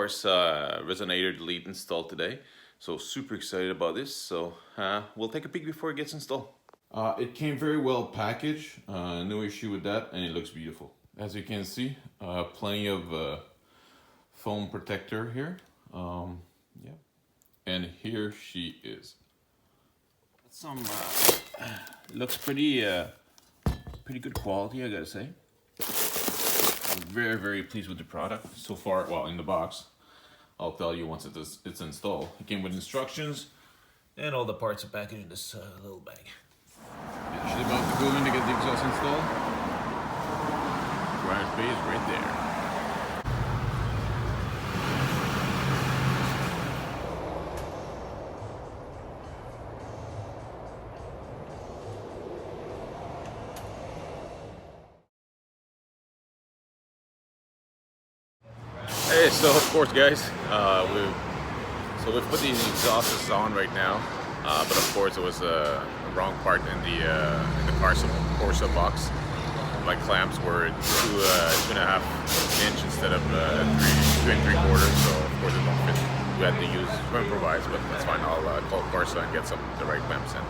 Corsa Resonator delete installed today. So super excited about this. So we'll take a peek before it gets installed. It came very well packaged, no issue with that, and it looks beautiful. As you can see, plenty of foam protector here. Yeah, and here she is. Some looks pretty good quality, I gotta say. I'm very pleased with the product so far. Well, in the box, I'll tell you once it's installed. It came with instructions and all the parts are packaged in this little bag. She's about to go in to get the exhaust installed. Driver's bay is right there. Hey, so of course, guys, we've put these exhausts on right now, but of course it was a wrong part in the Corsa box. My clamps were 2.5 inch instead of 2 3/4, so of course it won't fit. We had to use improvise, but that's fine. I'll call Corsa and get the right clamps in.